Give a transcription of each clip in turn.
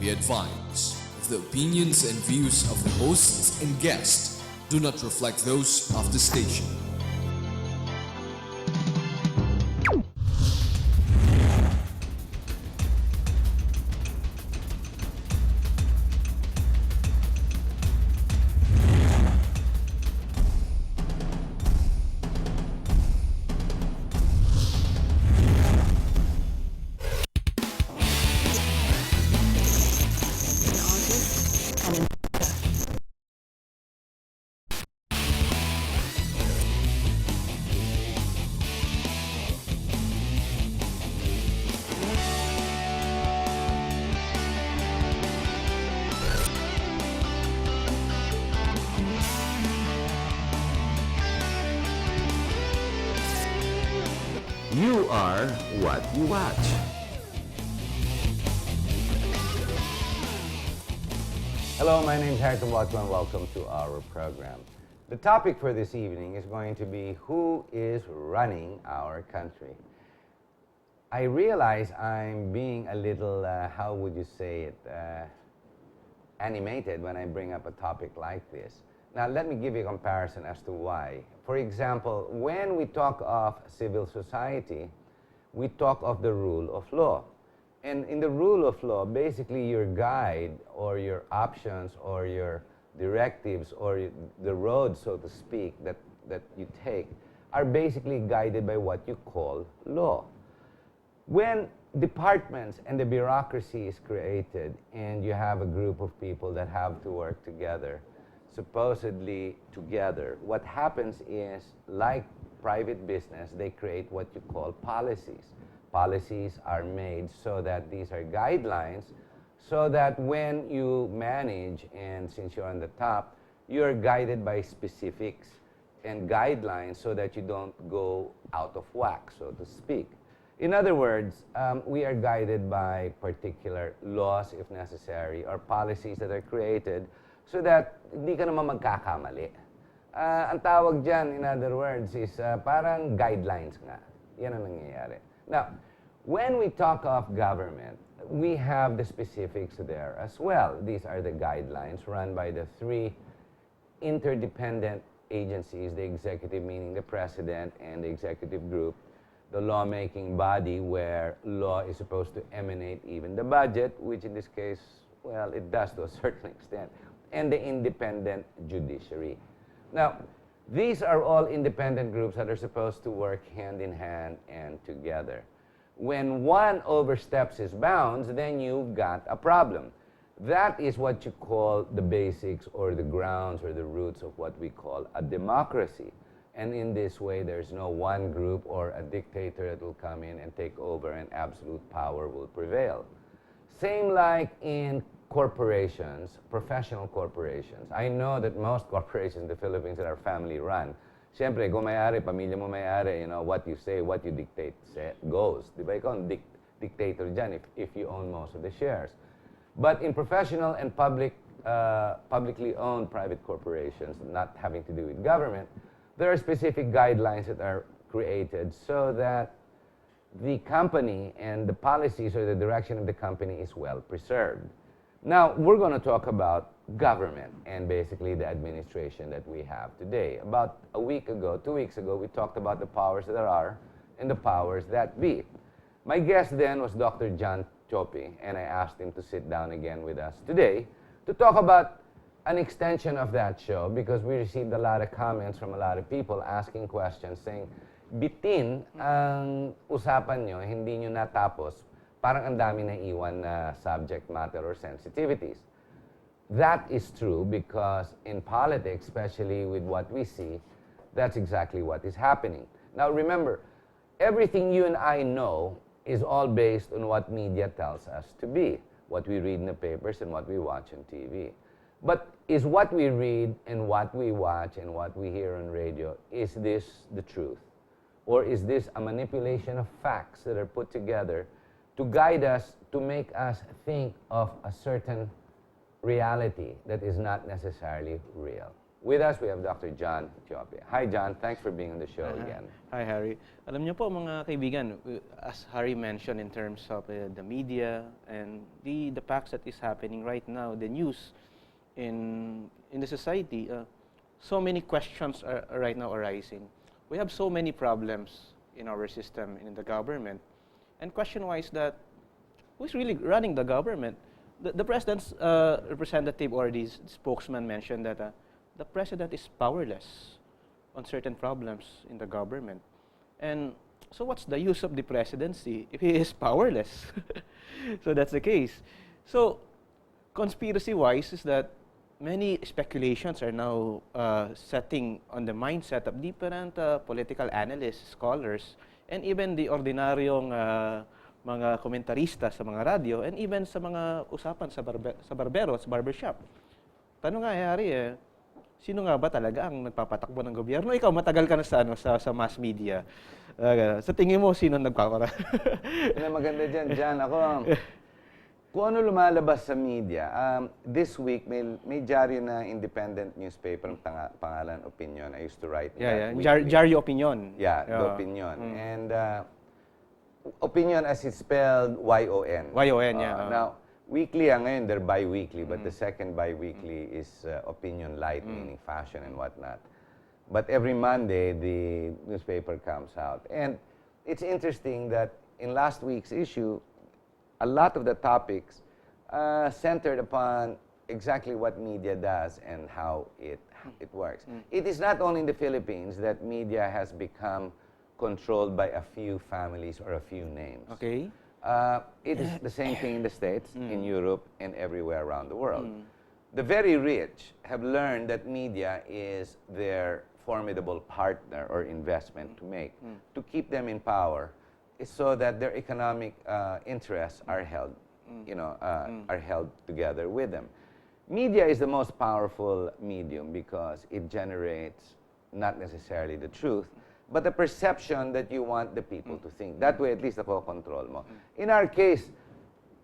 Be advised, the opinions and views of the hosts and guests do not reflect those of the station. You are what you watch. Hello, my name is Tambuatco and welcome to our program. The topic for this evening is going to be who is running our country. I realize I'm being a little, how would you say it, animated when I bring up a topic like this. Now, let me give you a comparison as to why. For example, when we talk of civil society, we talk of the rule of law. And in the rule of law, basically your guide or your options or your directives or the road, so to speak, that you take are basically guided by what you call law. When departments and the bureaucracy is created and you have a group of people that have to work together, supposedly together, what happens is, like private business, they create what you call policies. Policies are made so that these are guidelines, so that when you manage, and since you're on the top, you're guided by specifics and guidelines so that you don't go out of whack, so to speak. In other words, we are guided by particular laws, if necessary, or policies that are created so that hindi ka naman magkakamali. Ang tawag dyan, in other words, is parang guidelines nga. Yan ang nangyayari. Now, when we talk of government, we have the specifics there as well. These are the guidelines run by the three interdependent agencies, the executive, meaning the president, and the executive group, the lawmaking body where law is supposed to emanate, even the budget, which in this case, well, it does to a certain extent, and the independent judiciary. Now, these are all independent groups that are supposed to work hand in hand and together. When one oversteps his bounds, then you've got a problem. That is what you call the basics or the grounds or the roots of what we call a democracy. And in this way, there's no one group or a dictator that will come in and take over and absolute power will prevail. Same like in corporations, professional corporations. I know that most corporations in the Philippines that are family run, siyempre, kung may-ari, pamilya mo may-ari, you know, what you say, what you dictate goes. Di ba? Ikaw ang dictator dyan if you own most of the shares. But in professional and publicly owned private corporations, not having to do with government, there are specific guidelines that are created so that the company and the policies or the direction of the company is well preserved. Now, we're going to talk about government and basically the administration that we have today. About a week ago, 2 weeks ago, we talked about the powers that are and the powers that be. My guest then was Dr. Teope, and I asked him to sit down again with us today to talk about an extension of that show because we received a lot of comments from a lot of people asking questions saying, bitin ang usapan nyo, hindi nyo natapos. Parang ang dami na iwan na subject matter or sensitivities. That is true because in politics, especially with what we see, that's exactly what is happening. Now remember, everything you and I know is all based on what media tells us to be, what we read in the papers and what we watch on TV. But is what we read and what we watch and what we hear on radio, is this the truth? Or is this a manipulation of facts that are put together to guide us, to make us think of a certain reality that is not necessarily real? With us, we have Dr. John Teope. Hi, John. Thanks for being on the show again. Hi, Harry. Alam niyo po, mga kaibigan, as Harry mentioned in terms of the media and the facts that is happening right now, the news in the society, so many questions are right now arising. We have so many problems in our system, in the government. And question-wise that, who's really running the government? The President's representative or the spokesman mentioned that the President is powerless on certain problems in the government. And so what's the use of the presidency if he is powerless? So that's the case. So conspiracy-wise is that many speculations are now setting on the mindset of different political analysts, scholars, and even the ordinaryong mga komentarista sa mga radyo, and even sa mga usapan sa barbero, sa barbershop. Tanong nga, Harry, sino nga ba talaga ang nagpapatakbo ng gobyerno? Ikaw, matagal ka na sa mass media. Sa tingin mo, sino nagpapara? Yan ang maganda dyan, John. Ako, kung ano lumalabas sa media, this week, may dyaryo na independent newspaper ng pangalan Opinion. I used to write that weekly. Dyaryo Opinion. Yeah, the Opinion. And Opinion as it's spelled Y-O-N. Y-O-N, yeah. Now, weekly ngayon, they're bi-weekly, but the second bi-weekly is Opinion Light, meaning fashion and whatnot. But every Monday, the newspaper comes out. And it's interesting that in last week's issue, a lot of the topics centered upon exactly what media does and how it works. It is not only in the Philippines that media has become controlled by a few families or a few names. Okay. It is the same thing in the States, in Europe, and everywhere around the world. The very rich have learned that media is their formidable partner or investment to make, to keep them in power, so that their economic interests are held, are held together with them. Media is the most powerful medium because it generates not necessarily the truth, but the perception that you want the people to think. That way, at least, ako control mo. In our case,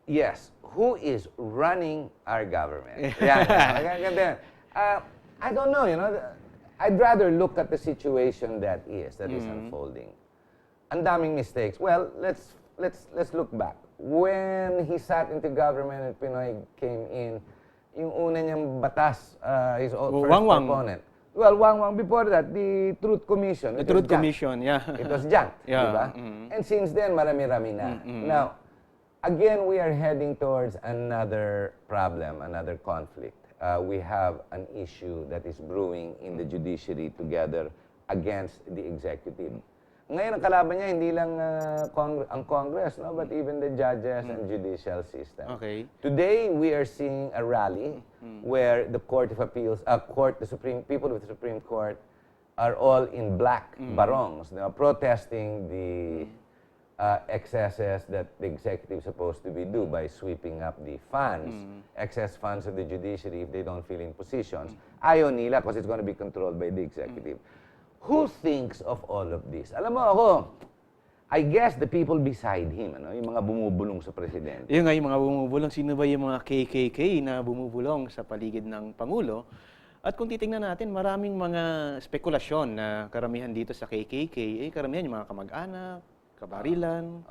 yes, who is running our government? I don't know, I'd rather look at the situation that is unfolding. Ang daming mistakes. Well, let's look back. When he sat into government and Pinoy came in, yung una niyang batas, his first proponent. Well, before that, the Truth Commission. The Truth Commission, yeah. It was junked, Yeah. diba? And since then, marami-rami na. Now, again, we are heading towards another problem, another conflict. We have an issue that is brewing in the judiciary together against the executive. Ngayon, ang kalaban niya, hindi lang ang Congress, no? But even the judges and judicial system. Okay. Today, we are seeing a rally where the Court of Appeals, people of the Supreme Court are all in black barongs, protesting the excesses that the executive is supposed to be do by sweeping up the funds, excess funds of the judiciary if they don't fill in positions. Ayaw nila because it's going to be controlled by the executive. Who thinks of all of this? Alam mo ako, I guess the people beside him, yung mga bumubulong sa presidente. Yung nga yung mga bumubulong, sino ba yung mga KKK na bumubulong sa paligid ng Pangulo? At kung titingnan natin, maraming mga spekulasyon na karamihan dito sa KKK, karamihan yung mga kamag-anak, kabarilan,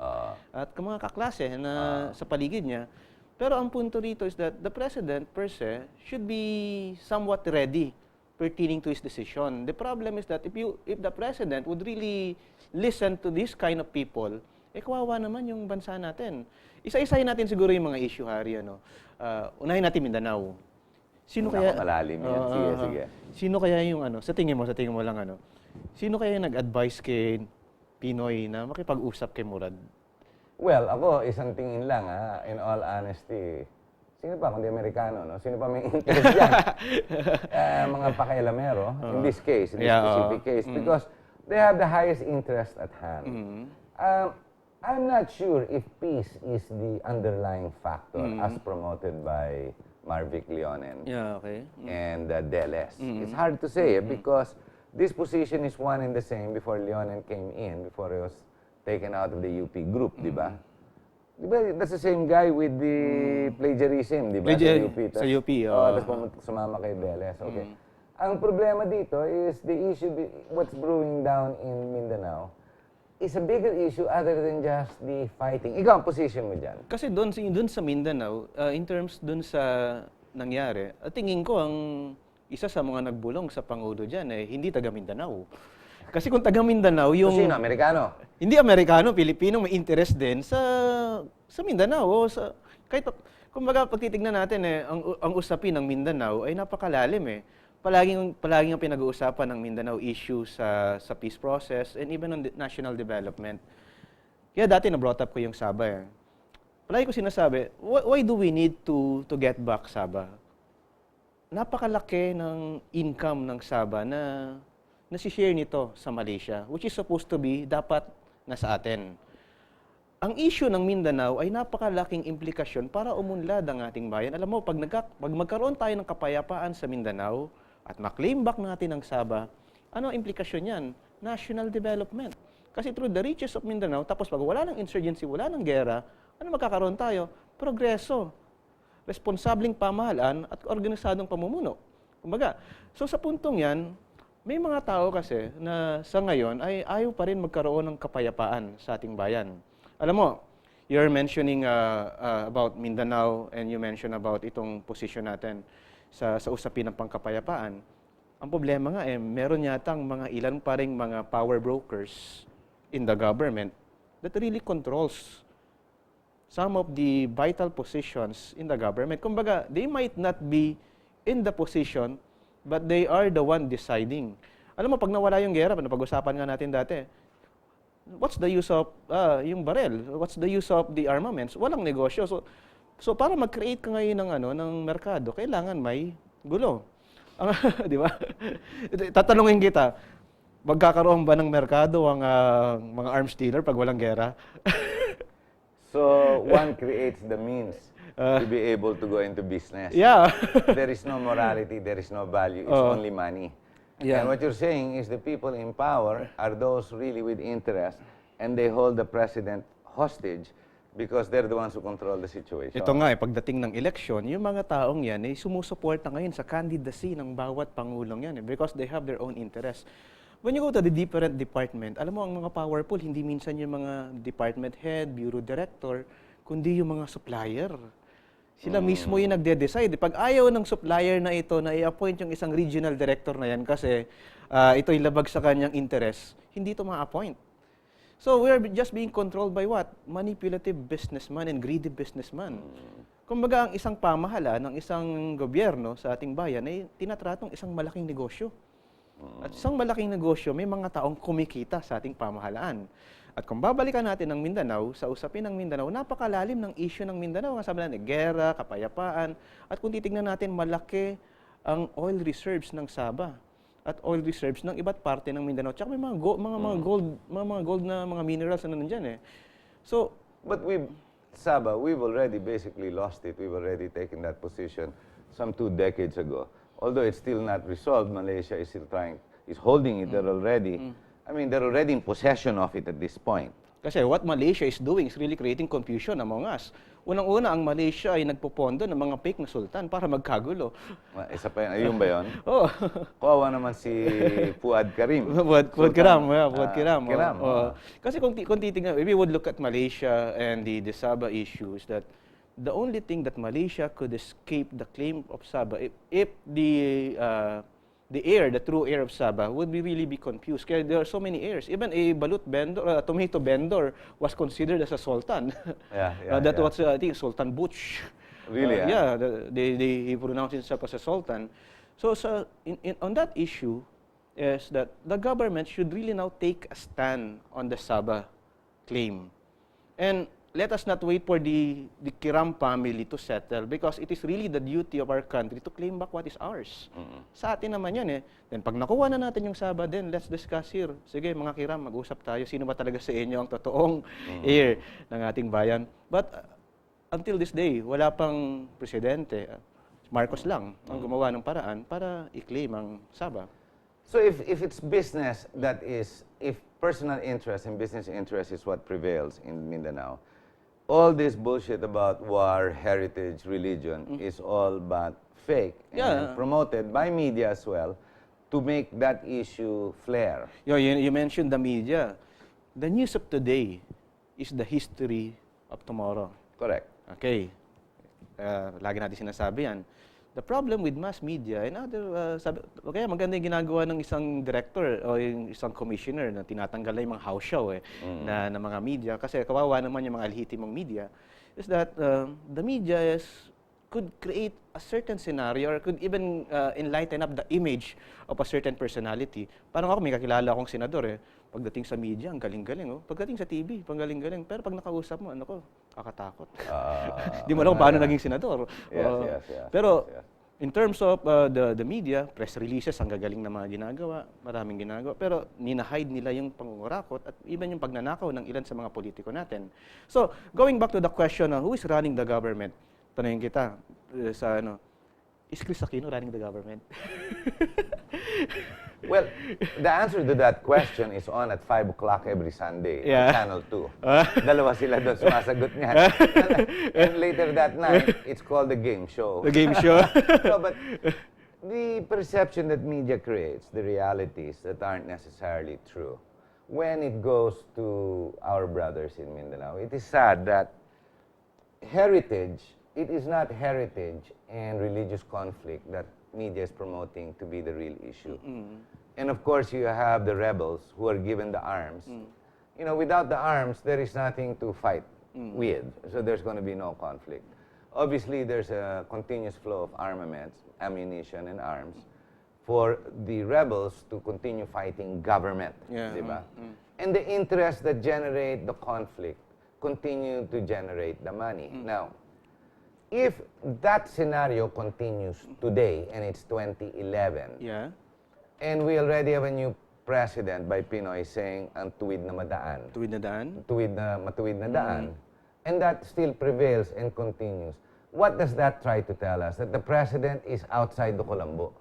at mga kaklase na sa paligid niya. Pero ang punto rito is that the President per se should be somewhat ready pertaining to his decision. The problem is that if the President would really listen to this kind of people, kawawa naman yung bansa natin. Isa-isahin natin siguro yung mga issue, Harry. Unahin natin Mindanao. Sino kaya malalim yan. Sige. Sino kaya yung sa tingin mo lang sino kaya yung nag-advise kay Pinoy na makipag-usap kay Murad? Well, ako isang tingin lang in all honesty. Sino pa, kundi Amerikano, no? Sino pa may interest dyan? Mga pakailamero, in this case, in this specific case, because they have the highest interest at hand. I'm not sure if peace is the underlying factor as promoted by Marvic Leonen and Deles. It's hard to say because this position is one and the same before Leonen came in, before he was taken out of the UP group, di ba? Diba, that's the same guy with the plagiarism, di ba? Sa UP. Sa UP, tapos sumama kay Deles. Okay. ang problema dito is the issue, what's brewing down in Mindanao, is a bigger issue other than just the fighting. Ikaw, ang position mo dyan? Kasi doon sa Mindanao, in terms doon sa nangyari, tingin ko ang isa sa mga nagbulong sa Pangulo dyan hindi taga Mindanao. Kasi kung taga Mindanao, yung... Sino? Amerikano? Hindi Amerikano, Pilipino, may interest din sa Mindanao. Kahit, kumbaga, pag titignan natin, ang usapin ng Mindanao ay napakalalim. Palaging ang pinag-uusapan ng Mindanao issue sa peace process and even on the national development. Kaya dati na-brought up ko yung Sabah. Palagi ko sinasabi, why do we need to get back Sabah? Napakalaki ng income ng Sabah na nasi-share nito sa Malaysia, which is supposed to be dapat nasa atin. Ang issue ng Mindanao ay napakalaking implikasyon para umunlad ang ating bayan. Alam mo, pag magkaroon tayo ng kapayapaan sa Mindanao at ma-claim back natin ang Sabah, ano ang implikasyon yan? National development. Kasi through the riches of Mindanao, tapos pag wala ng insurgency, wala ng gera, ano magkakaroon tayo? Progreso. Responsableng pamahalaan at organisadong pamumuno. Kumbaga, so sa puntong yan, may mga tao kasi na sa ngayon ay ayaw pa rin magkaroon ng kapayapaan sa ating bayan. Alam mo, you're mentioning about Mindanao and you mentioned about itong position natin sa usapin ng pangkapayapaan. Ang problema nga meron yatang mga ilan pa ring mga power brokers in the government that really controls some of the vital positions in the government. Kumbaga, they might not be in the position but they are the one deciding. Alam mo, pag nawala yung gera, napag-usapan nga natin dati, what's the use of yung barel? What's the use of the armaments? Walang negosyo. So para mag-create ka ngayon ng merkado, kailangan may gulo. Di ba? Tatanungin kita, magkakaroon ba ng merkado ang mga arms dealer pag walang gera? So, one creates the means to be able to go into business. Yeah. There is no morality, there is no value, it's only money. Yeah. And what you're saying is the people in power are those really with interest and they hold the president hostage because they're the ones who control the situation. Ito nga, pagdating ng eleksyon, yung mga taong yan ay sumusuporta ngayon sa candidacy ng bawat pangulong yan because they have their own interest. When you go to the different department, alam mo, ang mga powerful, hindi minsan yung mga department head, bureau director, kundi yung mga supplier. Sila mismo yung nagde-decide. Pag ayaw ng supplier na ito na i-appoint yung isang regional director na yan kasi ito'y labag sa kanyang interest, hindi ito ma-appoint. So we are just being controlled by what? Manipulative businessman and greedy businessman. Kumbaga, ang isang pamahala ng isang gobyerno sa ating bayan ay tinatratong isang malaking negosyo. At isang malaking negosyo, may mga taong kumikita sa ating pamahalaan. At kung babalikan natin ng Mindanao, sa usapin ng Mindanao, napakalalim ng issue ng Mindanao. Sabi natin, gera, kapayapaan. At kung titignan natin, malaki ang oil reserves ng Sabah at oil reserves ng iba't parte ng Mindanao. Tsaka may mga gold na mga minerals na nandyan So, but Sabah, we've already basically lost it. We've already taken that position some 2 decades ago. Although it's still not resolved, Malaysia is still is holding it there already. I mean, they're already in possession of it at this point. Kasi what Malaysia is doing is really creating confusion among us. Unang-una, ang Malaysia ay nagpopondo ng mga fake na sultan para magkagulo. Isa pa yun, ba yun? Oo. Kawawa naman si Fuad Karim. Fuad Kiram, Fuad Kiram. Kiram. Kasi kung titignan, if we would look at Malaysia and the Sabah issues, that the only thing that Malaysia could escape the claim of Sabah, if the true heir of Sabah would really be confused. Kaya there are so many heirs. Even a balut vendor, a tomato vendor was considered as a sultan. That was, I think, Sultan Butch. Really? He pronounced himself as a sultan. So on that issue is that the government should really now take a stand on the Sabah claim. And let us not wait for the Kiram family to settle because it is really the duty of our country to claim back what is ours. Sa atin naman yan Then pag nakuha na natin yung Sabah, then let's discuss here. Sige mga Kiram, mag-usap tayo. Sino ba talaga sa inyo ang totoong heir ng ating bayan? But until this day, wala pang presidente. Marcos lang ang gumawa ng paraan para i-claim ang Sabah. So if it's business if personal interest and business interest is what prevails in Mindanao, all this bullshit about war, heritage, religion is all but fake and promoted by media as well. to make that issue flare. You mentioned the media. The news of today is the history of tomorrow. Correct. Okay. Lagi natin sinasabi yan. The problem with mass media, and kaya maganda yung ginagawa ng isang director o yung isang commissioner na tinatanggal na yung mga house show na mga media. Kasi kawawa naman yung mga lehitimong media, is that the media could create a certain scenario or could even enlighten up the image of a certain personality. Parang ako, may kakilala akong senador Pagdating sa media, ang galing-galing. Pagdating sa TV, pang galing-galing. Pero pag nakausap mo, ano ko, kakatakot. Di mo alam kung paano naging senador. Yes. Pero in terms of the media, press releases, ang gagaling na mga ginagawa, maraming ginagawa. Pero ninahide nila yung pangungurakot at even yung pagnanakaw ng ilan sa mga politiko natin. So, going back to the question, who is running the government? Tanungin kita is Chris Aquino running the government? Well, the answer to that question is on at 5 o'clock every Sunday on Channel 2. Dalawa sila doon sumasagot niyan. And later that night, it's called the game show. The game show? No, but the perception that media creates, the realities that aren't necessarily true, when it goes to our brothers in Mindanao, it is sad that it is not heritage and religious conflict that media is promoting to be the real issue. And of course, you have the rebels who are given the arms. Without the arms, there is nothing to fight with. So there's going to be no conflict. Obviously, there's a continuous flow of armaments, ammunition, and arms for the rebels to continue fighting government. Diba? And the interests that generate the conflict continue to generate the money. Now, if that scenario continues today, and it's 2011, and we already have a new president by Pinoy saying, ang tuwid na madaan. Tuwid na daan? Matuwid na daan. And that still prevails and continues. What does that try to tell us? That the president is outside the Colombo,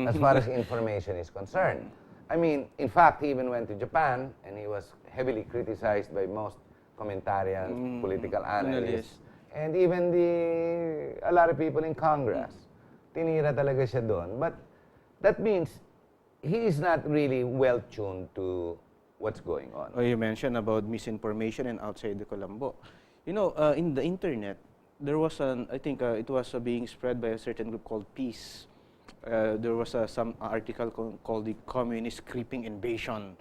as far as information is concerned. I mean, in fact, he even went to Japan, and he was heavily criticized by most commentarians, political analysts, and even a lot of people in Congress. Tinira talaga siya doon. But that means he is not really well-tuned to what's going on. You mentioned about misinformation and outside the Colombo. In the internet, there was I think it was being spread by a certain group called Peace. There was some article called the Communist Creeping Invasion.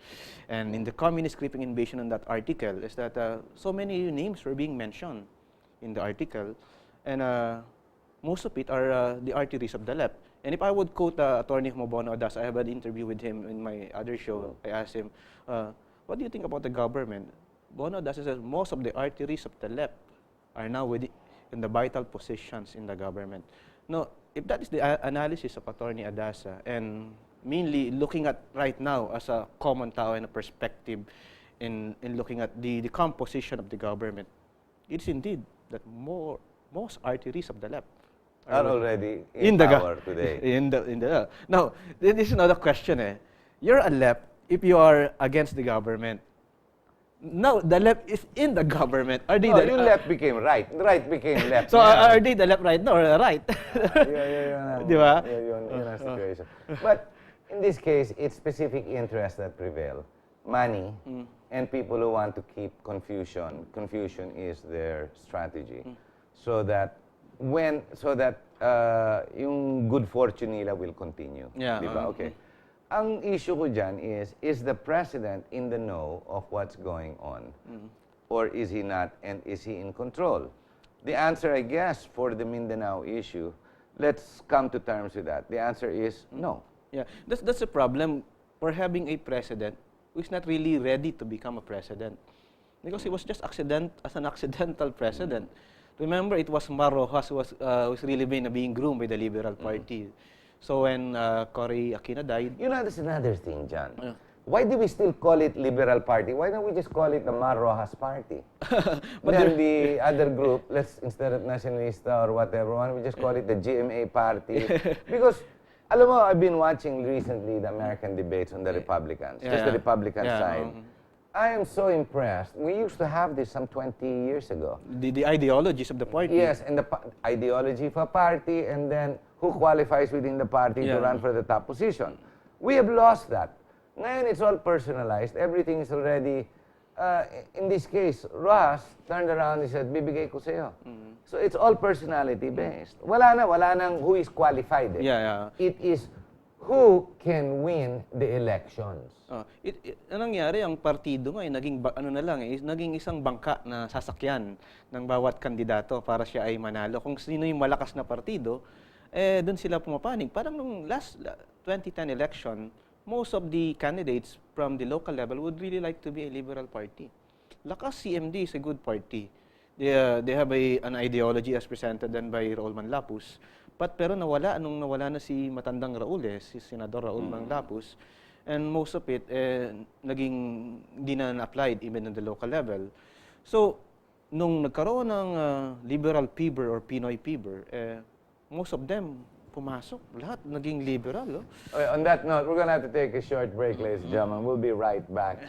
And in the Communist Creeping Invasion in that article is that so many names were being mentioned in the article. And most of it are the arteries of the left. And if I would quote Attorney Mobono Adas, I have an interview with him in my other show. I asked him, what do you think about the government? Bono Adas says most of the arteries of the left are now in the vital positions in the government. Now, if that is the analysis of Attorney Adasa, and mainly looking at right now as a common tao and a perspective in looking at the composition of the government, it's indeed that most arteries of the left are already in power today. Now, this is another question. You're a left if you are against the government. Now, the left is in the government. Are they the left became right. Right became left. So, are they the left right now or right? Di ba? Yun ang situation. But in this case, it's specific interests that prevail. Money and people who want to keep confusion. Confusion is their strategy. So that yung good fortune nila will continue. Di ba? Okay. Ang issue ko dyan is the president in the know of what's going on? Or is he not, and is he in control? The answer, I guess, for the Mindanao issue, let's come to terms with that. The answer is no. Yeah, that's the problem. We're having a president who is not really ready to become a president. Because he was just as an accidental president. Remember, it was Mar Rojas who was really being groomed by the Liberal Party. So when Cory Aquino died... That's another thing, John. Why do we still call it Liberal Party? Why don't we just call it the Mar Rojas Party? But then the other group, instead of Nacionalista or whatever, why don't we just call it the GMA Party? Because, alam mo, I've been watching recently the American debates on the Republicans, just the Republican side. I am so impressed. We used to have this some 20 years ago. The ideologies of the party. Yes, and the ideology of a party, and then who qualifies within the party to run for the top position. We have lost that. Ngayon, it's all personalized. Everything is already, in this case, Ross turned around and said, bibigay ko sa'yo. So it's all personality-based. Wala nang who is qualified. Eh. Yeah. It is who can win the elections. Anong nangyari, ang partido nga, naging isang bangka na sasakyan ng bawat kandidato para siya ay manalo. Kung sino yung malakas na partido, doon sila pumapanig. Parang nung last 2010 election, most of the candidates from the local level would really like to be a liberal party. Lakas CMD is a good party. They have an ideology as presented then by Raul Manlapus. Pero nawala na si matandang Raul, si Senador Raul Manlapus. And most of it, naging hindi na applied even on the local level. So, nung nagkaroon ng liberal fever or Pinoy fever, most of them pumasok. Lahat naging liberal. Okay, on that note, we're gonna have to take a short break, ladies and gentlemen. We'll be right back.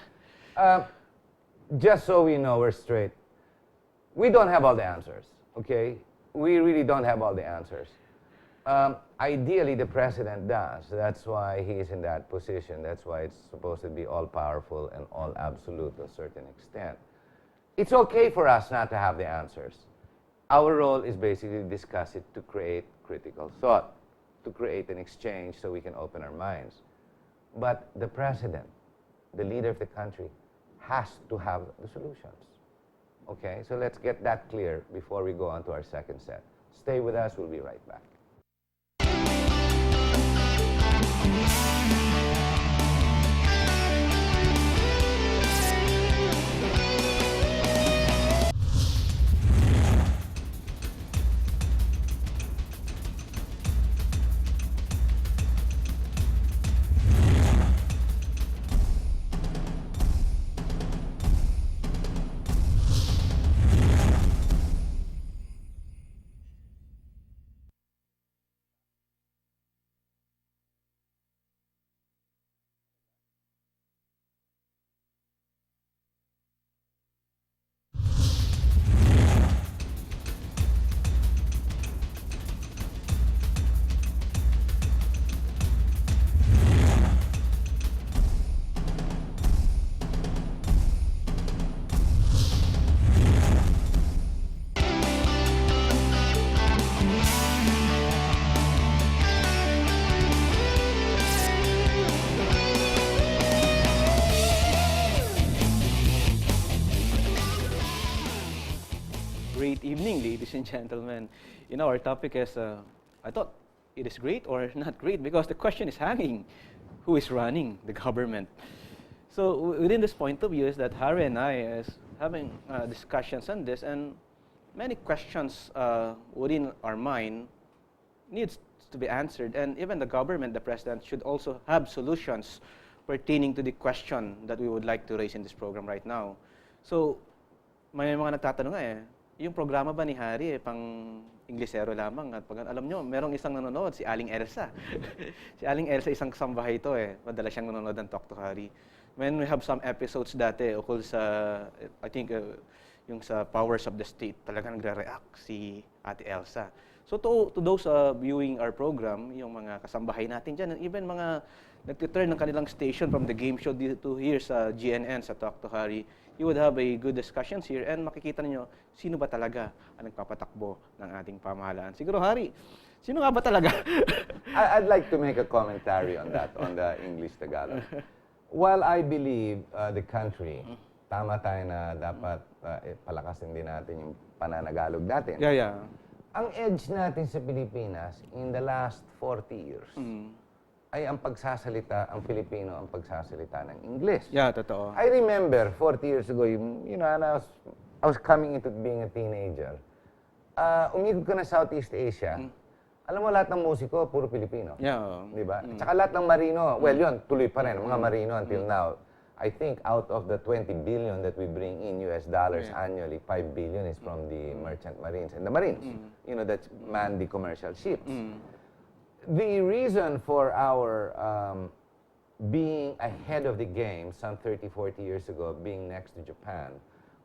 Just so we know we're straight, we don't have all the answers, okay? We really don't have all the answers. Ideally, the president does. That's why he is in that position. That's why it's supposed to be all-powerful and all-absolute to a certain extent. It's okay for us not to have the answers. Our role is basically to discuss it to create critical thought, to create an exchange so we can open our minds. But the president, the leader of the country, has to have the solutions. Okay, so let's get that clear before we go on to our second set. Stay with us, we'll be right back. Great evening, ladies and gentlemen. Our topic is, I thought it is great or not great because the question is hanging. Who is running the government? So within this point of view is that Harry and I is having discussions on this, and many questions within our mind needs to be answered, and even the government, the president, should also have solutions pertaining to the question that we would like to raise in this program right now. So, may mga nagtatanong yung programa ba ni Harry pang Inglesero lamang? At pag alam nyo, merong isang nanonood, si Aling Elsa. Si Aling Elsa, isang kasambahay ito Madalas siyang nanonood ng Talk to Harry. When we have some episodes dati, ukol sa, I think, yung sa Powers of the State, talagang nagre-react si Ate Elsa. So to those viewing our program, yung mga kasambahay natin dyan, and even mga nag-turn ng kanilang station from the game show to here sa GNN, sa Talk to Harry, you would have a good discussions here and makikita niyo sino ba talaga ang nagpapatakbo ng ating pamahalaan. Siguro, Harry, sino nga ba talaga? I'd like to make a commentary on that, on the English-Tagalog. While I believe the country, tama tayo na dapat palakasin din natin yung pananagalog natin. Yeah. Ang edge natin sa Pilipinas in the last 40 years ay ang pagsasalita, ang Filipino ang pagsasalita ng English. Yeah, totoo. I remember 40 years ago, and I was coming into being a teenager. Umikot ko na Southeast Asia. Alam mo, lahat ng musiko, puro Pilipino. Yeah. Di ba? Tsaka lahat ng marino, well, yun, tuloy pa rin, mga marino until now. I think out of the 20 billion that we bring in US dollars annually, 5 billion is from the merchant marines and the marines, that man the commercial ships. The reason for our being ahead of the game some 30, 40 years ago, being next to Japan,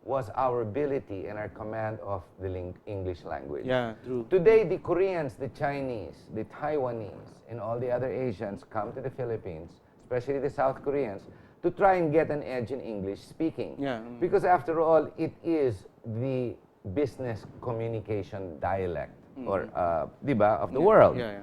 was our ability and our command of the English language. Yeah, true. Today, the Koreans, the Chinese, the Taiwanese, and all the other Asians come to the Philippines, especially the South Koreans, to try and get an edge in English speaking. Yeah. Because after all, it is the business communication dialect or, diba, of the world. Yeah, yeah.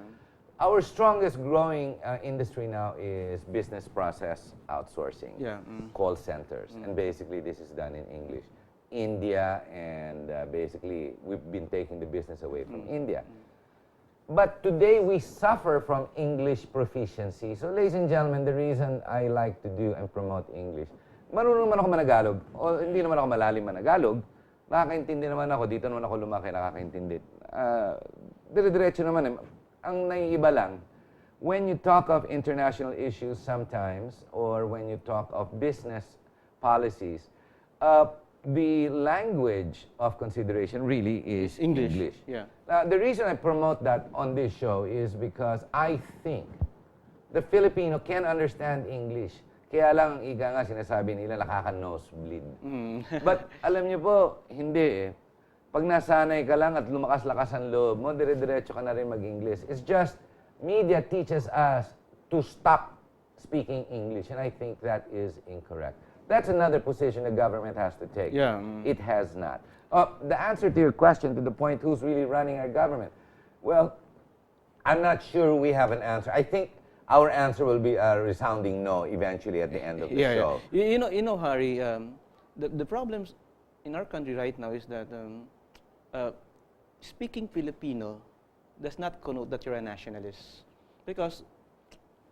Our strongest growing industry now is business process outsourcing, Yeah, call centers, and basically this is done in English. India, and basically we've been taking the business away from India. But today we suffer from English proficiency. So ladies and gentlemen, the reason I like to do and promote English, marunong naman ako managalog, o hindi naman ako malalim managalog, nakakaintindi naman ako, dito naman ako lumaki, nakakaintindi. Dire-diretso naman ang naiiba lang, when you talk of international issues sometimes, or when you talk of business policies, the language of consideration really is English. Yeah. The reason I promote that on this show is because I think the Filipino can understand English. Kaya lang, ika nga, sinasabi nila, nakaka-nosebleed. But alam niyo po, hindi eh. Pag nasanay ka lang at lumakas-lakas ang loob mo, dire-diretso ka na rin mag-English. It's just, media teaches us to stop speaking English, and I think that is incorrect. That's another position the government has to take. Yeah. It has not. The answer to your question, to the point, who's really running our government? Well, I'm not sure we have an answer. I think our answer will be a resounding no eventually at the end of the show. Yeah. You know, Harry, the problems in our country right now is that speaking Filipino does not connote that you're a nationalist, because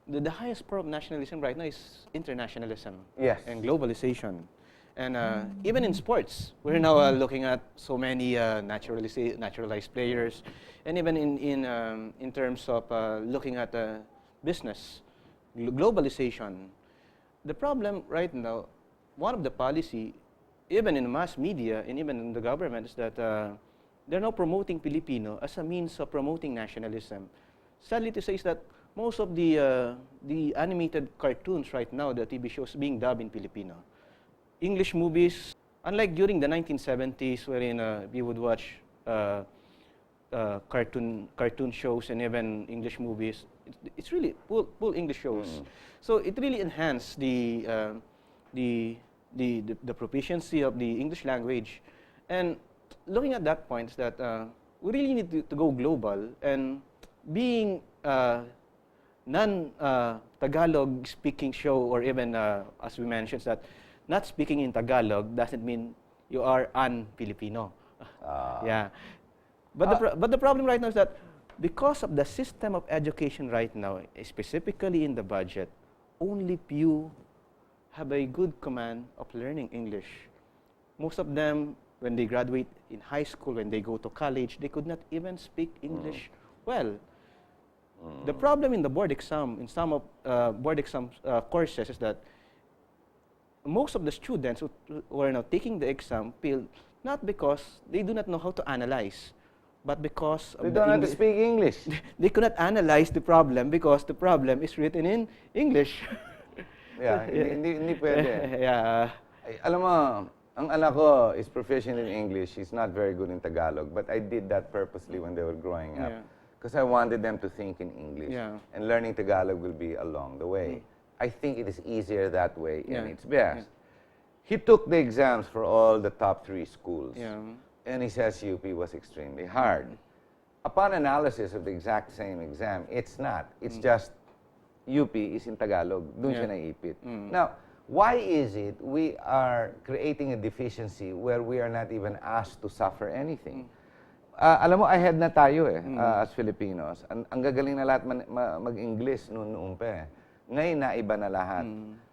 the highest form of nationalism right now is internationalism. Yes. And globalization. And even in sports, we're now looking at so many naturalized players, and even in terms of looking at business, globalization. The problem right now, one of the policy, even in mass media and even in the government, is that they're now promoting Filipino as a means of promoting nationalism. Sadly to say is that most of the animated cartoons right now, the TV shows, being dubbed in Filipino. English movies, unlike during the 1970s, wherein we would watch cartoon shows and even English movies, it's really full English shows. So it really enhanced the proficiency of the English language. And looking at that point is that we really need to go global, and being non-Tagalog speaking show, or even as we mentioned, that not speaking in Tagalog doesn't mean you are un-Filipino. Yeah. But the problem right now is that because of the system of education right now, specifically in the budget, only few have a good command of learning English. Most of them, when they graduate in high school, when they go to college, they could not even speak English well. The problem in the board exam, in some of board exam courses, is that most of the students who are now taking the exam fail not because they do not know how to analyze, but because They don't know how to speak English. They cannot analyze the problem because the problem is written in English. Yeah, hindi pwede. Yeah. Ay, alam mo, ang anak ko is proficient in English. She's not very good in Tagalog, but I did that purposely when they were growing up. Yeah. Because I wanted them to think in English. Yeah. And learning Tagalog will be along the way. I think it is easier that way, and Yeah. it's best. He took the exams for all the top 3 schools. Yeah. And he says UP was extremely hard. Upon analysis of the exact same exam, it's not. It's just UP is in Tagalog. Doon siya naipit. Now, why is it we are creating a deficiency where we are not even asked to suffer anything? Alam mo, ahead na tayo as Filipinos. Ang gagaling na lahat mag-English noon pa eh. Ngayon, naiba na lahat.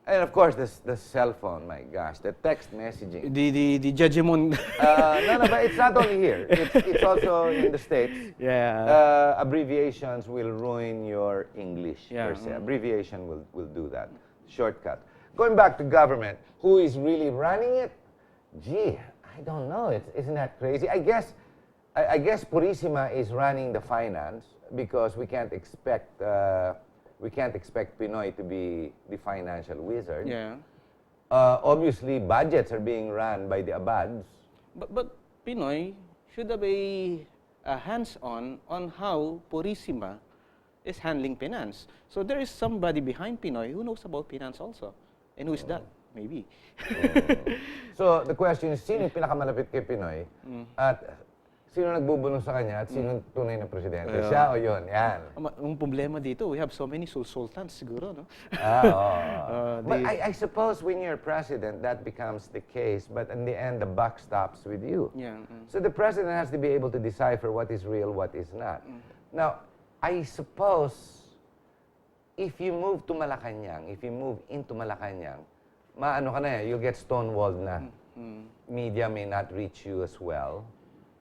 And of course, the cell phone, my gosh, the text messaging. The Judgment. No, but it's not only here. It's also in the States. Yeah. Abbreviations will ruin your English, Yeah, per se. Abbreviation will do that. Shortcut. Going back to government, who is really running it? Gee, I don't know. Isn't that crazy? I guess Purisima is running the finance, because we can't expect Pinoy to be the financial wizard. Yeah. Obviously, budgets are being run by the abads. But Pinoy should have a hands-on on how Purisima is handling finance. So there is somebody behind Pinoy who knows about finance also. And who is that? Maybe. So, the question is, sino yung pinakamalapit kay Pinoy? At sino nagbubulong sa kanya? At sino tunay na presidente? Siya o yun? Yan. Ang problema dito, we have so many sultans siguro, no? But I suppose when you're president, that becomes the case. But in the end, the buck stops with you. Yeah. So the president has to be able to decipher what is real, what is not. Now, I suppose if you move to Malacanang, if you move into Malacanang, maano ka na you'll get stonewalled na. Media may not reach you as well.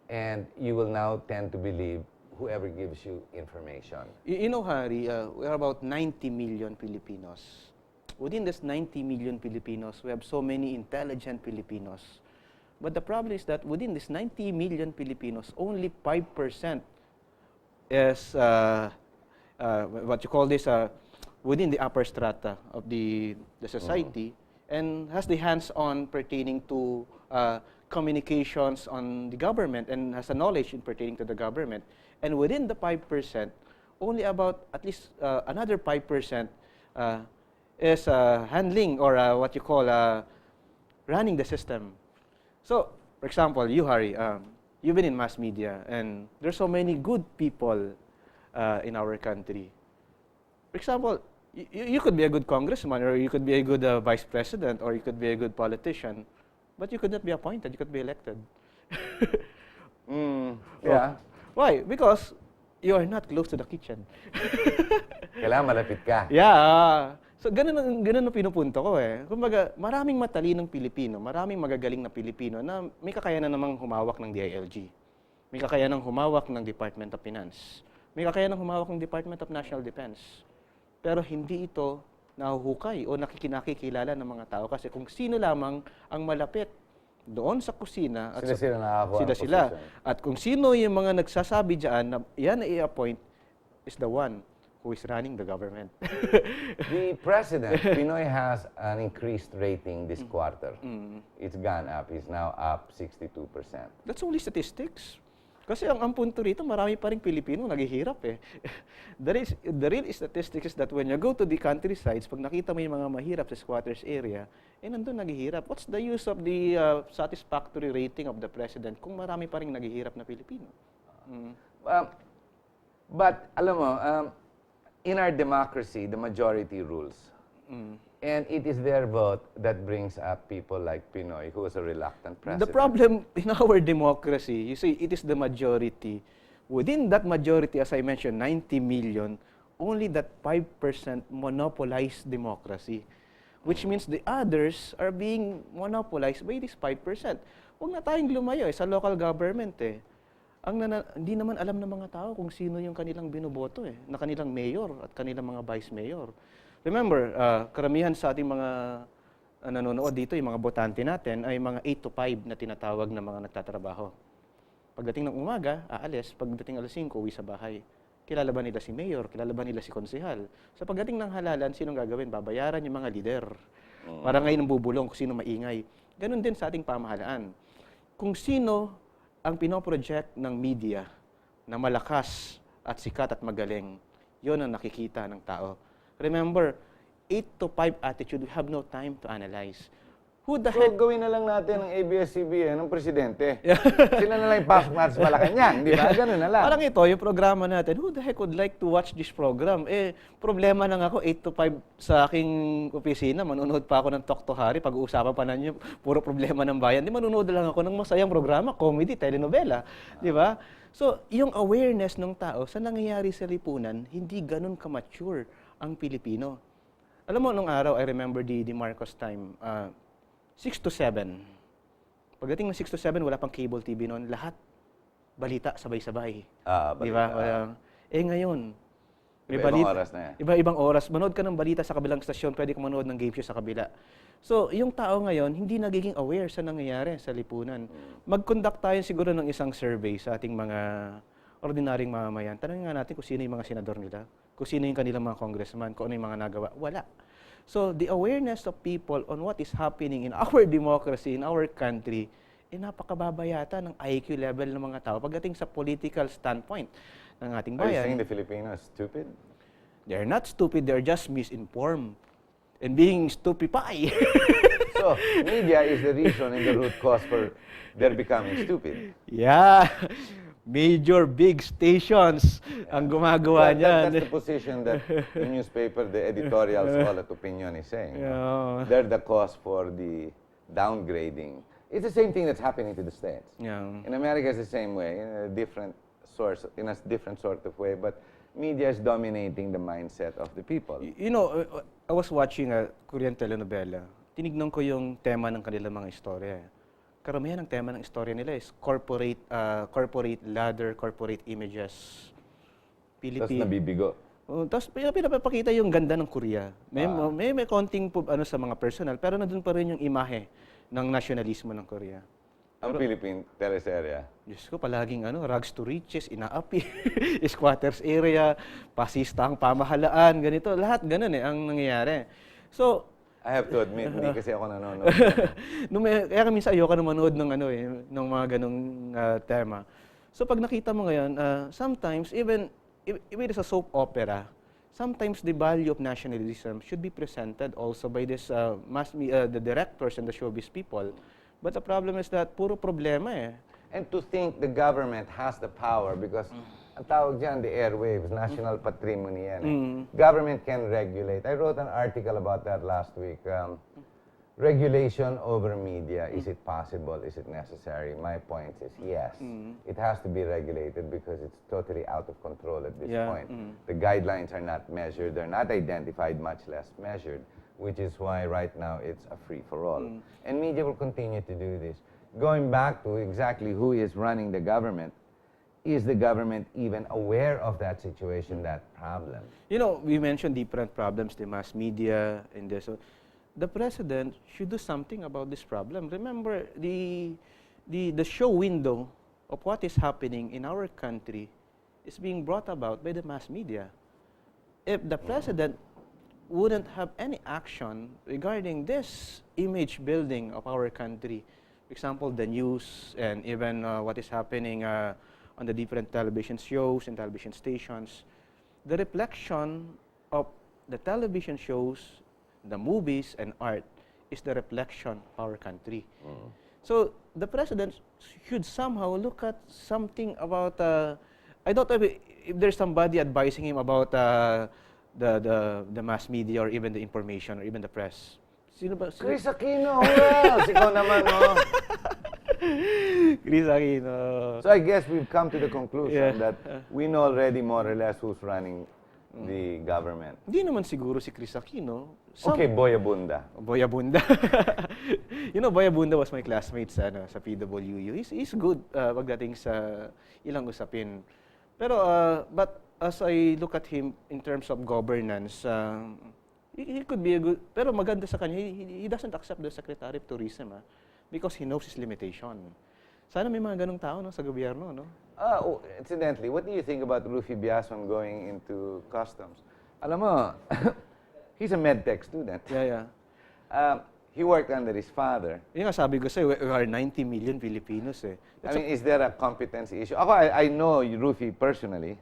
And you will now tend to believe whoever gives you information. You know, Harry, we are about 90 million Filipinos. Within this 90 million Filipinos, we have so many intelligent Filipinos. But the problem is that within this 90 million Filipinos, only 5% is what you call this within the upper strata of the society and has the hands-on pertaining to communications on the government and has a knowledge in pertaining to the government. And within the 5%, only about at least another 5% is handling or what you call running the system. So, for example, you, Harry, you've been in mass media and there's so many good people in our country. For example, you could be a good congressman or you could be a good vice president or you could be a good politician, but you could not be appointed, you could be elected. Yeah. Why? Because you are not close to the kitchen. Kailangan malapit ka. Yeah. So, ganun ang pinupunto ko eh. Kumbaga, maraming matalinong Pilipino, maraming magagaling na Pilipino na may kakayanan namang humawak ng DILG. May kakayanan humawak ng Department of Finance. May kakayanan humawak ng Department of National Defense. Pero hindi ito nahuhukay o nakikilala ng mga tao kasi kung sino lamang ang malapit doon sa kusina at Sila nakakuha ng sila. position. At kung sino yung mga nagsasabi diyan na yan ay i-appoint is the one who is running the government. The president, Pinoy has an increased rating this quarter. It's gone up. It's now up 62%. That's only statistics. Kasi ang punto rito, marami pa rin Pilipino naghihirap eh. The real statistics is that when you go to the countrysides, pag nakita mo yung mga mahirap sa squatters area, nandun naghihirap. What's the use of the satisfactory rating of the president kung marami pa rin naghihirap na Pilipino? But, alam mo, in our democracy, the majority rules. And it is their vote that brings up people like Pinoy, who is a reluctant president. The problem in our democracy, you see, it is the majority. Within that majority, as I mentioned, 90 million, only that 5% monopolize democracy. Which means the others are being monopolized by this 5%. Huwag na tayong lumayo sa local government eh. Hindi naman alam ng mga tao kung sino yung kanilang binoboto eh, na kanilang mayor at kanilang mga vice mayor. Remember, karamihan sa ating mga nanonood dito, yung mga botante natin, ay mga 8 to 5 na tinatawag na mga nagtatrabaho. Pagdating ng umaga, aalis. Pagdating alas 5, uwi sa bahay. Kilala ba nila si mayor? Kilala ba nila si konsehal? Sa pagdating ng halalan, sinong gagawin? Babayaran yung mga lider. Para ngayon ang bubulong kung sino maingay. Ganon din sa ating pamahalaan. Kung sino ang pinoproject ng media na malakas at sikat at magaling, yon ang nakikita ng tao. Remember, 8 to 5 attitude, we have no time to analyze. Who the heck? So, gawin na lang natin ng ABS-CBN ng presidente. Sila na lang ipasok natin sa Malacanang, di ba? Ganun na lang. Parang ito, yung programa natin, who the heck would like to watch this program? Problema lang ako, 8 to 5 sa aking opisina, manunood pa ako ng Talk to Harry, pag-uusapan pa na niyo, puro problema ng bayan. Di manunood lang ako ng masayang programa, comedy, telenovela. Di ba? So, yung awareness ng tao sa nangyayari sa lipunan, hindi ganun ka-mature ang Pilipino. Alam mo, nung araw, I remember the Marcos time, 6 to 7. Pagdating ng 6 to 7, wala pang cable TV noon. Lahat, balita, sabay-sabay. Di ba? Ngayon, may Iba-ibang oras na yan. Iba-ibang oras. Manood ka ng balita sa kabilang stasyon, pwede ka manood ng game show sa kabila. So, yung tao ngayon, hindi nagiging aware sa nangyayari sa lipunan. Mag-conduct tayo siguro ng isang survey sa ating mga ordinaryong mamamayan. Tanungin nga natin kung sino yung mga senador nila, kung sino yung kanilang mga congressman, kung ano yung mga nagawa. Wala. So the awareness of people on what is happening in our democracy, in our country, napakababa yata ng IQ level ng mga tao pagdating sa political standpoint ng ating Are you saying bayan. the Filipinos stupid? They're not stupid, they're just misinformed. And being stupefy. So, media is the reason and the root cause for their becoming stupid. Yeah. Major big stations ang gumagawa niyan. That's the position that the newspaper, the editorials, all that opinion is saying. Yeah. They're the cause for the downgrading. It's the same thing that's happening to the States. Yeah. In America, it's the same way, in a different source, in a different sort of way, but media is dominating the mindset of the people. You know, I was watching a Korean telenovela. Tinignan ko yung tema ng kanilang mga istorya. Karamihan ng tema ng istorya nila is corporate ladder, corporate images. Tapos nabibigo. Tapos pinapakita yung ganda ng Korea. May konting sa mga personal, pero nandun pa rin yung imahe ng nasyonalismo ng Korea. Ang Philippine teleserye. Diyos ko, palaging rags to riches, inaapi, squatters area, pasista ang pamahalaan, ganito. Lahat ganun ang nangyayari. So, I have to admit, hindi kasi ako nanonood. kaya minsan ayoko na manood ng ng mga ganong tema. So pag nakita mo ngayon, sometimes even it's a soap opera, sometimes the value of nationalism should be presented also by this the directors and the showbiz people. But the problem is that puro problema And to think the government has the power because ang tawag dyan, the airwaves, national patrimony yan. Government can regulate. I wrote an article about that last week. Regulation over media, is it possible? Is it necessary? My point is yes. It has to be regulated because it's totally out of control at this point. The guidelines are not measured. They're not identified, much less measured, which is why right now it's a free-for-all. And media will continue to do this. Going back to exactly who is running the government, is the government even aware of that situation, that problem? You know, we mentioned different problems, the mass media and this. So the president should do something about this problem. Remember, the show window of what is happening in our country is being brought about by the mass media. If the president wouldn't have any action regarding this image building of our country, for example, the news and even what is happening on the different television shows and television stations, the reflection of the television shows, the movies and art is the reflection of our country. So the president should somehow look at something about, I don't know if there's somebody advising him about the mass media or even the information or even the press. Sino ba? Chris Aquino, who else? Ikaw naman, no? Chris Aquino. So I guess we've come to the conclusion that we know already more or less who's running the government. Hindi naman siguro si Chris Aquino. Okay, Boy Abunda. Boy Abunda. You know, Boy Abunda was my classmate sa PWU. He's good pagdating sa ilang usapin. Pero, but as I look at him in terms of governance, he could be a good, pero maganda sa kanya, he doesn't accept the Secretary of Tourism because he knows his limitation. Sana may mga ganong tao sa gobyerno, no? Incidentally, what do you think about Rufy Biason going into customs? Alam mo, he's a medtech student. Yeah. He worked under his father. Yung nga sabi ko sa'yo, we are 90 million Filipinos I mean, is there a competency issue? Ako, I know Rufy personally.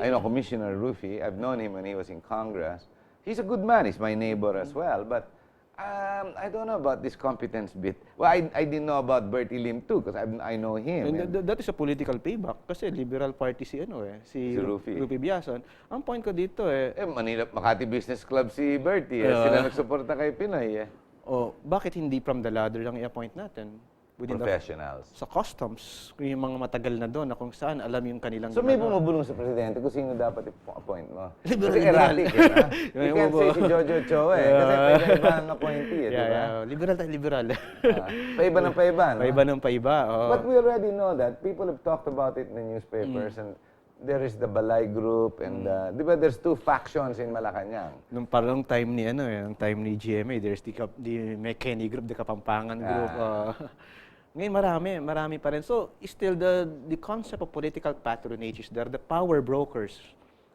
I know Commissioner Rufy. I've known him when he was in Congress. He's a good man. He's my neighbor as well. But I don't know about this competence bit. Well, I didn't know about Bertie Lim too because I know him. And that is a political payback kasi Liberal Party si si Rufy. Rufy Biason. Ang point ko dito Manila, Makati Business Club si Bertie. Sila nagsuporta kay Pinoy. Bakit hindi from the ladder lang i-appoint natin? Professionals. Sa customs, yung mga matagal na doon na kung saan alam yung kanilang... So may bumubulong sa presidente kung sino dapat i-appoint mo? Liberal. Kasi erratic You can't say si Jojo Cho kasi paiba ang appointee, di ba? Liberal tayo, liberal. Paiba ng paiba, no? Paiba ng paiba, But we already know that. People have talked about it in the newspapers and there is the Balay Group and di ba there's two factions in Malacanang. Nung parang time ni yung time ni GMA, there's the McKinney Group, the Kapampangan Group. Ngayon marami pa rin. So, still the concept of political patronage is there, the power brokers,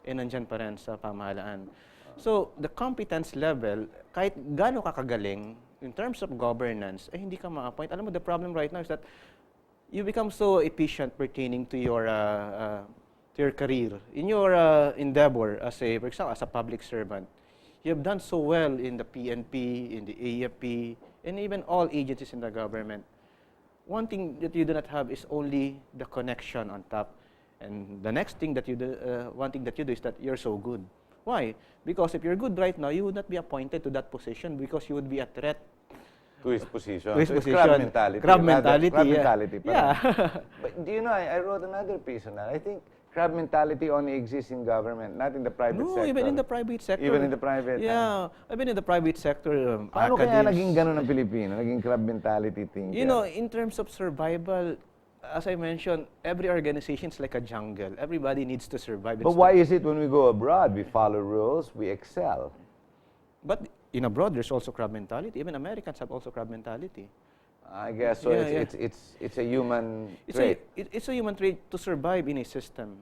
nandyan pa rin sa pamahalaan. So, the competence level, kahit gaano ka kagaling, in terms of governance, hindi ka ma-appoint. Alam mo, the problem right now is that you become so efficient pertaining to your career. In your endeavor as a, for example, as a public servant, you have done so well in the PNP, in the AFP, and even all agencies in the government. One thing that you do not have is only the connection on top. And the next thing that you do, one thing that you do is that you're so good. Why? Because if you're good right now, you would not be appointed to that position because you would be a threat To his position. to his So it's position. crab mentality. Crab rather. mentality. Crab Yeah. mentality. Yeah. But do you know, I wrote another piece on that. I think crab mentality only exists in government, not in the private No, sector. even in the private sector. Even in the private. Yeah, even in the private sector, Paano kaya academics. naging ganun ang Pilipino? Naging crab mentality thing. You know, in terms of survival, as I mentioned, every organization is like a jungle. Everybody needs to survive. But why is it when we go abroad, we follow rules, we excel? But in abroad, there's also crab mentality. Even Americans have also crab mentality. I guess so. Yeah, It's a human trait. It's a human trait to survive in a system.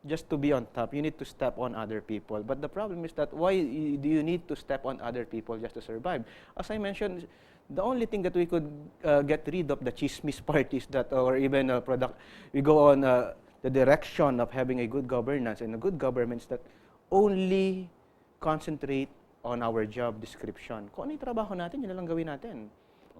Just to be on top, you need to step on other people. But the problem is that why do you need to step on other people just to survive? As I mentioned, the only thing that we could get rid of the chismis parties that, or even we go on the direction of having a good governance and a good government is that only concentrate on our job description. Kung ano yung trabaho natin, yun na lang gawin natin.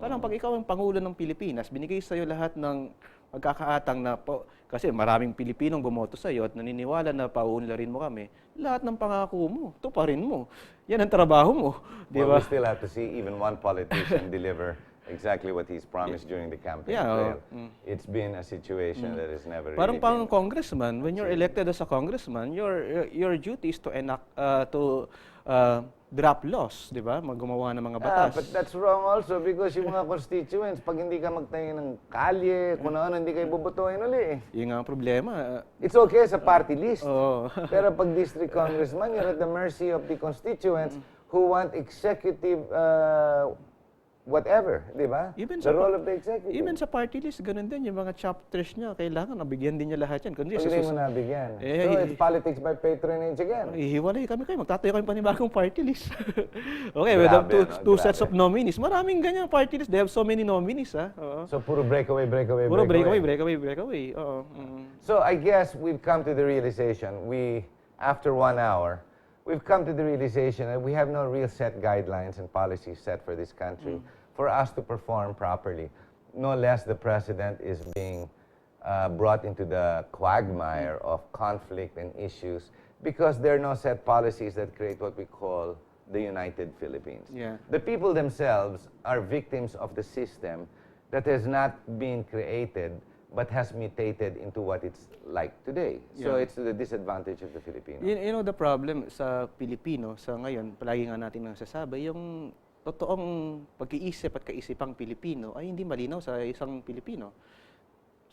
Parang pag ikaw ang Pangulo ng Pilipinas, binigay sa'yo lahat ng magkakaatang na po, kasi maraming Pilipinong bumoto sa'yo at naniniwala na pauunlarin mo kami, lahat ng pangako mo, tuparin mo. Yan ang trabaho mo. Di Well, ba? we still have to see even one politician deliver exactly what he's promised during the campaign trail. It's been a situation that is never Parang really pang been. congressman, when you're elected as a congressman, your duty is to enact, draft laws, di ba? Gumawa ng mga batas. But that's wrong also because yung mga constituents, pag hindi ka magtayo ng kalye, kung ano, hindi kayo bubutuhin uli. Yung nga ang problema. It's okay sa party list. Oo. Pero pag district congressman, you're at the mercy of the constituents who want executive whatever, di ba? The role of the executive. Even sa party list, ganun din. Yung mga chapters niya, kailangan nabigyan din niya lahat yan. Kundi Pag hindi mo nabigyan. Eh, So it's politics by patronage again. hihiwalay kami kayo. Magtatayo kami panibagong party list. Okay, we have two sets of nominees. Maraming ganyan party list. They have so many nominees, ha? Oo. So puro breakaway. Puro breakaway. Oo. So I guess we've come to the realization, after 1 hour, we've come to the realization that we have no real set guidelines and policies set for this country for us to perform properly. No less the president is being brought into the quagmire of conflict and issues because there are no set policies that create what we call the United Philippines. Yeah. The people themselves are victims of the system that has not been created but has mutated into what it's like today. So Yeah. it's to the disadvantage of the Filipino. You know the problem sa Pilipino, sa ngayon, palagi nga natin nasasabi, yung totoong pag-iisip at kaisipang Pilipino ay hindi malinaw sa isang Pilipino.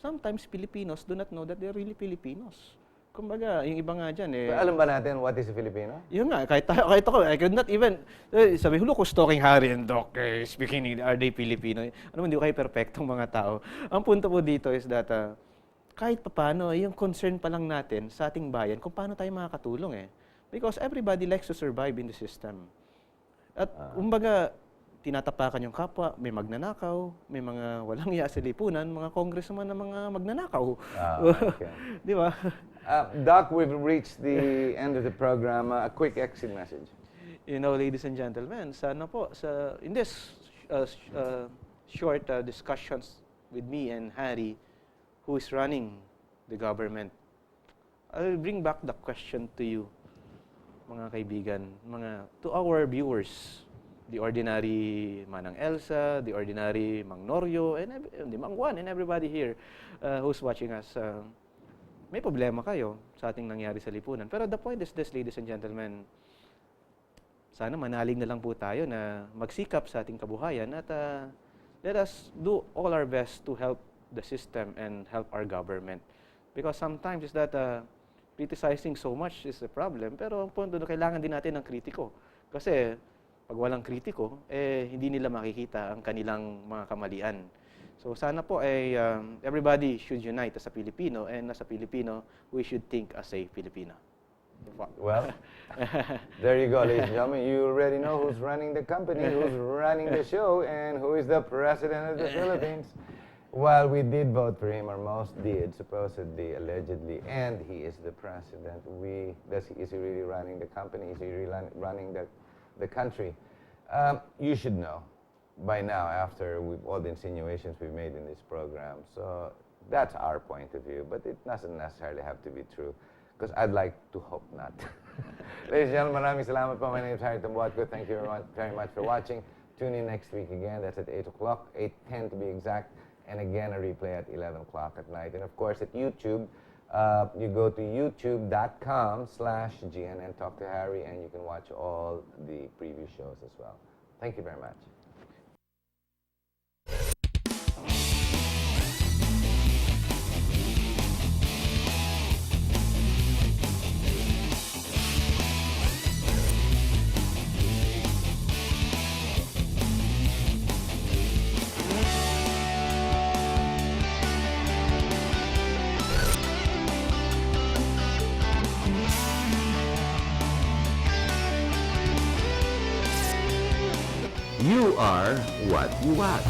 Sometimes Filipinos do not know that they're really Filipinos. Kumbaga, yung iba nga dyan Pero alam ba natin what is a Filipino? Yun nga, kahit ako, I could not even, sabi, hulo ko stalking Harry and Doc, speaking, are they Filipino? Ano hindi ko kayo perfectong mga tao. Ang punto po dito is that, kahit paano, yung concern pa lang natin sa ating bayan, kung paano tayo makakatulong Because everybody likes to survive in the system. At, kumbaga, tinatapakan yung kapwa, may magnanakaw, may mga walang iya sa lipunan, mga congressman na mga magnanakaw. Okay. Di ba? Doc, we've reached the end of the program. A quick exit message. You know, ladies and gentlemen, sana po, in this short discussions with me and Harry, who is running the government, I'll bring back the question to you, mga kaibigan, to our viewers, the ordinary Manang Elsa, the ordinary Mang Norio, and the Mang Juan, and everybody here who's watching us. May problema kayo sa ating nangyari sa lipunan. Pero the point is this, ladies and gentlemen, sana manalig na lang po tayo na magsikap sa ating kabuhayan at let us do all our best to help the system and help our government. Because sometimes is that criticizing so much is a problem, pero ang punto na kailangan din natin ng kritiko. Kasi pag walang kritiko, hindi nila makikita ang kanilang mga kamalian. So sana po everybody should unite as a Filipino, and as a Filipino, we should think as a Filipino. Well, there you go, ladies and gentlemen. You already know who's running the company, who's running the show, and who is the president of the Philippines. Well, we did vote for him, or most did, supposedly, allegedly, and he is the president. Is he really running the company? Is he really running the country? You should know by now, after all the insinuations we've made in this program. So that's our point of view, but it doesn't necessarily have to be true, because I'd like to hope not. Ladies and gentlemen, maraming salamat po. My name is Harry Tambuatco. Thank you very much for watching. Tune in next week again. That's at 8 o'clock, 8:10 to be exact. And again, a replay at 11 o'clock at night. And of course, at YouTube, you go to youtube.com/GNN Talk to Harry, and you can watch all the previous shows as well. Thank you very much. You are what you watch.